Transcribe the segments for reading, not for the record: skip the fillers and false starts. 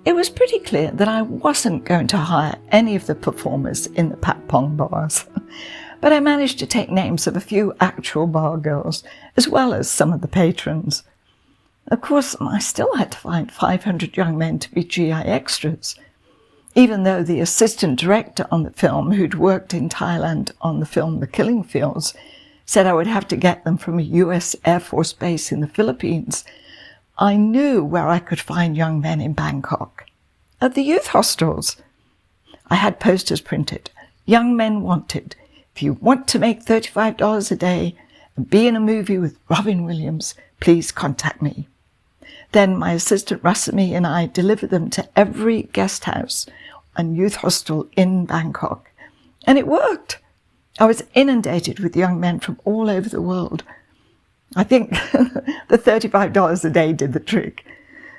It was pretty clear that I wasn't going to hire any of the performers in the Pat Pong bars, but I managed to take names of a few actual bar girls, as well as some of the patrons. Of course, I still had to find 500 young men to be GI extras, even though the assistant director on the film, who'd worked in Thailand on the film The Killing Fields, said I would have to get them from a US Air Force base in the Philippines. I knew where I could find young men in Bangkok, at the youth hostels. I had posters printed, "Young men wanted. If you want to make $35 a day and be in a movie with Robin Williams, please contact me." Then my assistant Rasami and I delivered them to every guest house and youth hostel in Bangkok. And it worked. I was inundated with young men from all over the world. I think the $35 a day did the trick.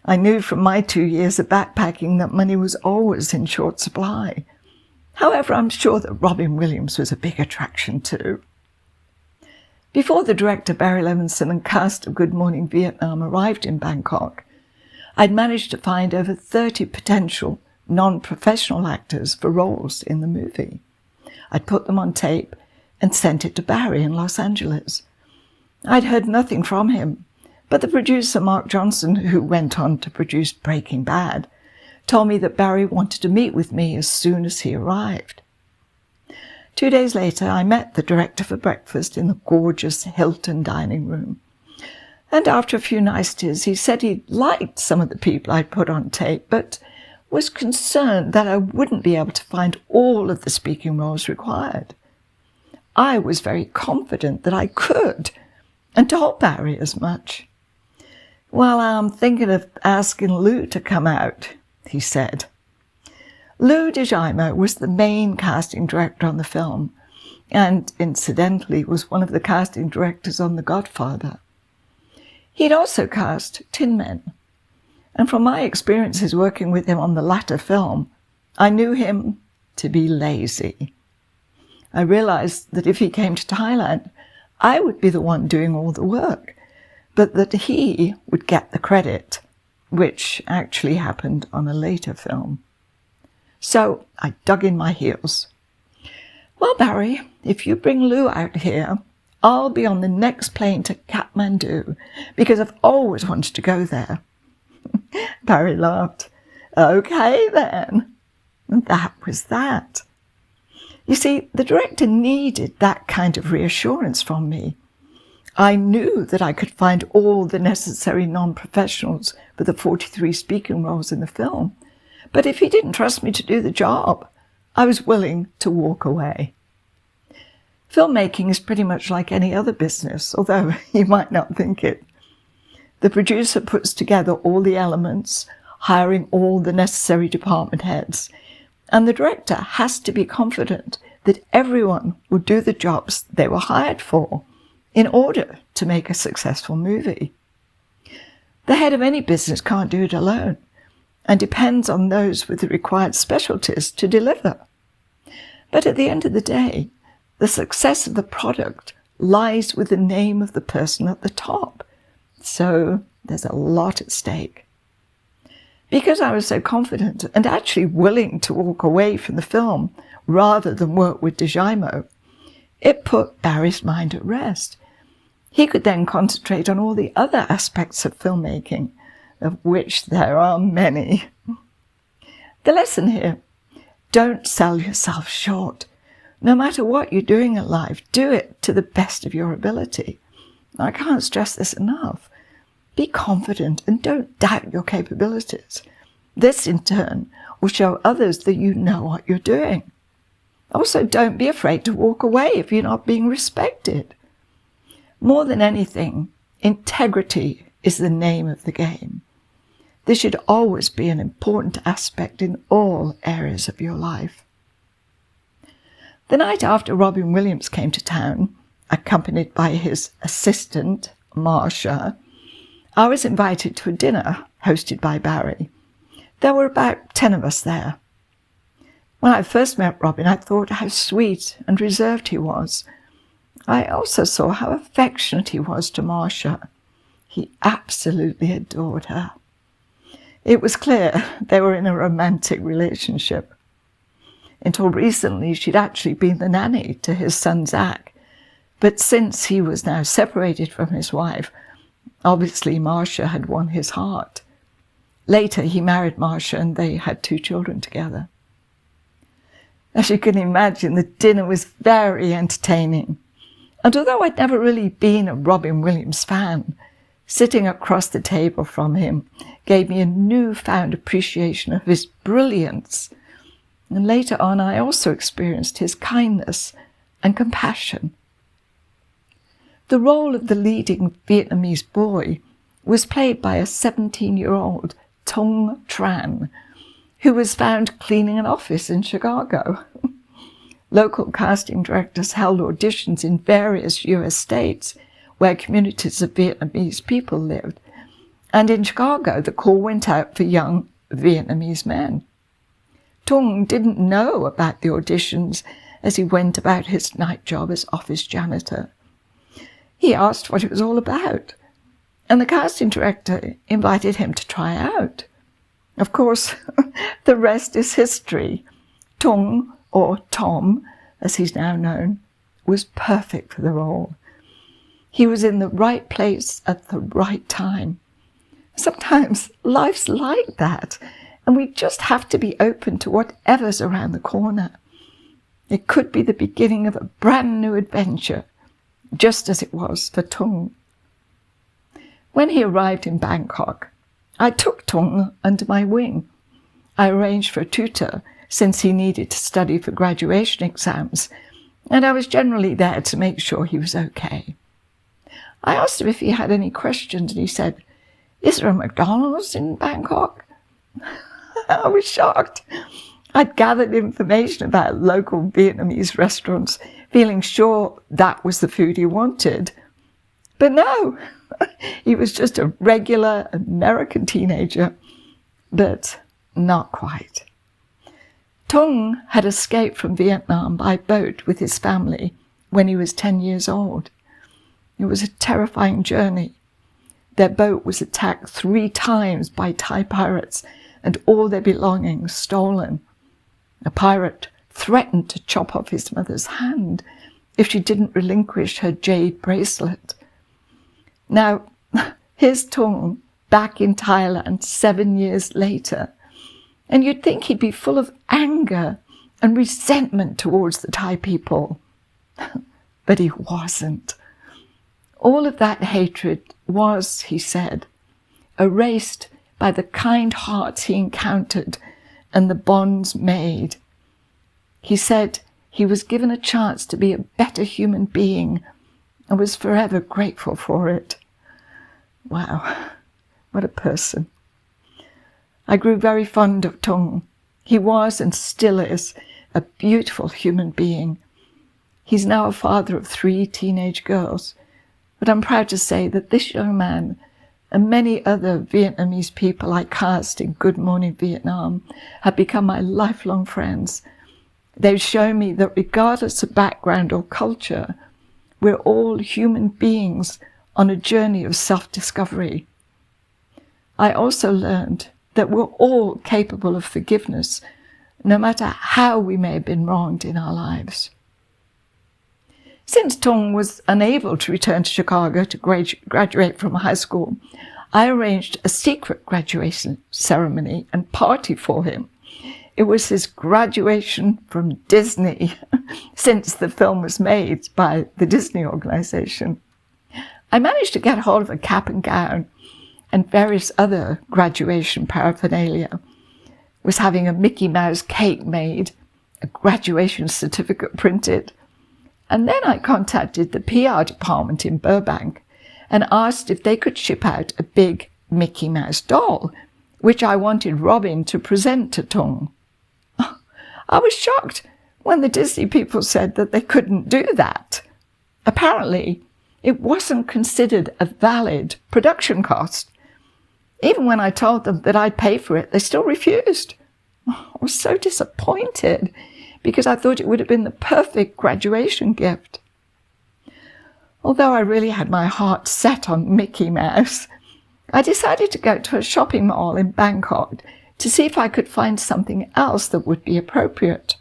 I knew from my 2 years of backpacking that money was always in short supply. However, I'm sure that Robin Williams was a big attraction too. Before the director Barry Levinson and cast of Good Morning Vietnam arrived in Bangkok, I'd managed to find over 30 potential non-professional actors for roles in the movie. I'd put them on tape and sent it to Barry in Los Angeles. I'd heard nothing from him, but the producer Mark Johnson, who went on to produce Breaking Bad, told me that Barry wanted to meet with me as soon as he arrived. 2 days later, I met the director for breakfast in the gorgeous Hilton dining room. And after a few niceties, he said he liked some of the people I'd put on tape, but was concerned that I wouldn't be able to find all of the speaking roles required. I was very confident that I could, and told Barry as much. "Well, I'm thinking of asking Lou to come out," he said. Lou DeJaimo was the main casting director on the film, and incidentally was one of the casting directors on The Godfather. He'd also cast Tin Men, and from my experiences working with him on the latter film, I knew him to be lazy. I realized that if he came to Thailand, I would be the one doing all the work, but that he would get the credit, which actually happened on a later film. So I dug in my heels. "Well, Barry, if you bring Lou out here, I'll be on the next plane to Kathmandu, because I've always wanted to go there." Barry laughed. "Okay, then." And that was that. You see, the director needed that kind of reassurance from me. I knew that I could find all the necessary non-professionals for the 43 speaking roles in the film, but if he didn't trust me to do the job, I was willing to walk away. Filmmaking is pretty much like any other business, although you might not think it. The producer puts together all the elements, hiring all the necessary department heads, and the director has to be confident that everyone will do the jobs they were hired for in order to make a successful movie. The head of any business can't do it alone, and depends on those with the required specialties to deliver. But at the end of the day, the success of the product lies with the name of the person at the top. So there's a lot at stake. Because I was so confident and actually willing to walk away from the film rather than work with DeJaimo, it put Barry's mind at rest. He could then concentrate on all the other aspects of filmmaking, of which there are many. The lesson here: don't sell yourself short. No matter what you're doing in life, do it to the best of your ability. I can't stress this enough. Be confident and don't doubt your capabilities. This, in turn, will show others that you know what you're doing. Also, don't be afraid to walk away if you're not being respected. More than anything, integrity is the name of the game. This should always be an important aspect in all areas of your life. The night after Robin Williams came to town, accompanied by his assistant, Marsha, I was invited to a dinner hosted by Barry. There were about 10 of us there. When I first met Robin, I thought how sweet and reserved he was. I also saw how affectionate he was to Marsha. He absolutely adored her. It was clear they were in a romantic relationship. Until recently, she'd actually been the nanny to his son Zach. But since he was now separated from his wife, obviously Marcia had won his heart. Later, he married Marcia and they had 2 children together. As you can imagine, the dinner was very entertaining. And although I'd never really been a Robin Williams fan, sitting across the table from him gave me a newfound appreciation of his brilliance. And later on, I also experienced his kindness and compassion. The role of the leading Vietnamese boy was played by a 17-year-old Tung Tran, who was found cleaning an office in Chicago. Local casting directors held auditions in various US states where communities of Vietnamese people lived. And in Chicago, the call went out for young Vietnamese men. Tung didn't know about the auditions as he went about his night job as office janitor. He asked what it was all about, and the casting director invited him to try out. Of course, the rest is history. Tung, or Tom, as he's now known, was perfect for the role. He was in the right place at the right time. Sometimes life's like that, and we just have to be open to whatever's around the corner. It could be the beginning of a brand new adventure, just as it was for Tung. When he arrived in Bangkok, I took Tung under my wing. I arranged for a tutor since he needed to study for graduation exams, and I was generally there to make sure he was okay. I asked him if he had any questions, and he said, "Is there a McDonald's in Bangkok?" I was shocked. I'd gathered information about local Vietnamese restaurants, feeling sure that was the food he wanted. But no, he was just a regular American teenager, but not quite. Tung had escaped from Vietnam by boat with his family when he was 10 years old. It was a terrifying journey. Their boat was attacked 3 times by Thai pirates and all their belongings stolen. A pirate threatened to chop off his mother's hand if she didn't relinquish her jade bracelet. Now, here's Tung back in Thailand 7 years later, and you'd think he'd be full of anger and resentment towards the Thai people. But he wasn't. All of that hatred was, he said, erased by the kind hearts he encountered and the bonds made. He said he was given a chance to be a better human being and was forever grateful for it. Wow, what a person. I grew very fond of Tung. He was and still is a beautiful human being. He's now a father of 3 teenage girls, but I'm proud to say that this young man and many other Vietnamese people I cast in Good Morning Vietnam have become my lifelong friends. They've shown me that regardless of background or culture, we're all human beings on a journey of self-discovery. I also learned that we're all capable of forgiveness, no matter how we may have been wronged in our lives. Since Tung was unable to return to Chicago to graduate from high school, I arranged a secret graduation ceremony and party for him. It was his graduation from Disney, since the film was made by the Disney organization. I managed to get hold of a cap and gown and various other graduation paraphernalia, was having a Mickey Mouse cake made, a graduation certificate printed, and then I contacted the PR department in Burbank and asked if they could ship out a big Mickey Mouse doll, which I wanted Robin to present to Tung. I was shocked when the Disney people said that they couldn't do that. Apparently, it wasn't considered a valid production cost. Even when I told them that I'd pay for it, they still refused. I was so disappointed because I thought it would have been the perfect graduation gift. Although I really had my heart set on Mickey Mouse, I decided to go to a shopping mall in Bangkok to see if I could find something else that would be appropriate.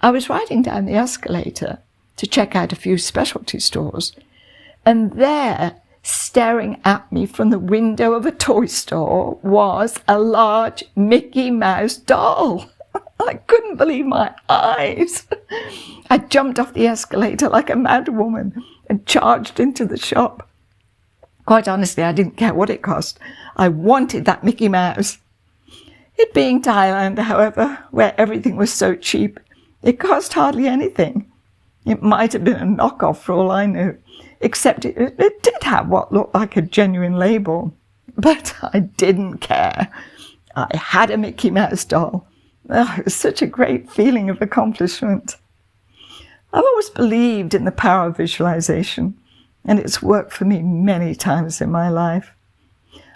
I was riding down the escalator to check out a few specialty stores, and there, staring at me from the window of a toy store, was a large Mickey Mouse doll. I couldn't believe my eyes. I jumped off the escalator like a mad woman and charged into the shop. Quite honestly, I didn't care what it cost. I wanted that Mickey Mouse. It being Thailand, however, where everything was so cheap, it cost hardly anything. It might have been a knockoff for all I knew, except it did have what looked like a genuine label. But I didn't care. I had a Mickey Mouse doll. Oh, it was such a great feeling of accomplishment. I've always believed in the power of visualization, and it's worked for me many times in my life.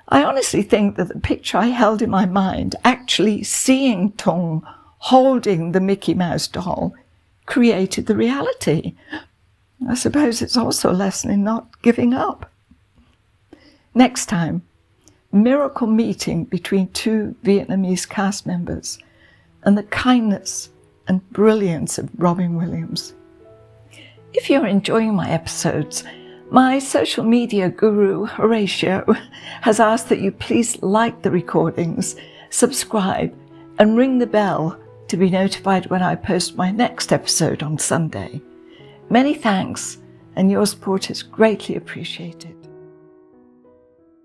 I honestly think that the picture I held in my mind, actually seeing Tung holding the Mickey Mouse doll, created the reality. I suppose it's also a lesson in not giving up. Next time, miracle meeting between two Vietnamese cast members and the kindness and brilliance of Robin Williams. If you're enjoying my episodes, my social media guru, Horatio, has asked that you please like the recordings, subscribe, and ring the bell to be notified when I post my next episode on Sunday. Many thanks, and your support is greatly appreciated.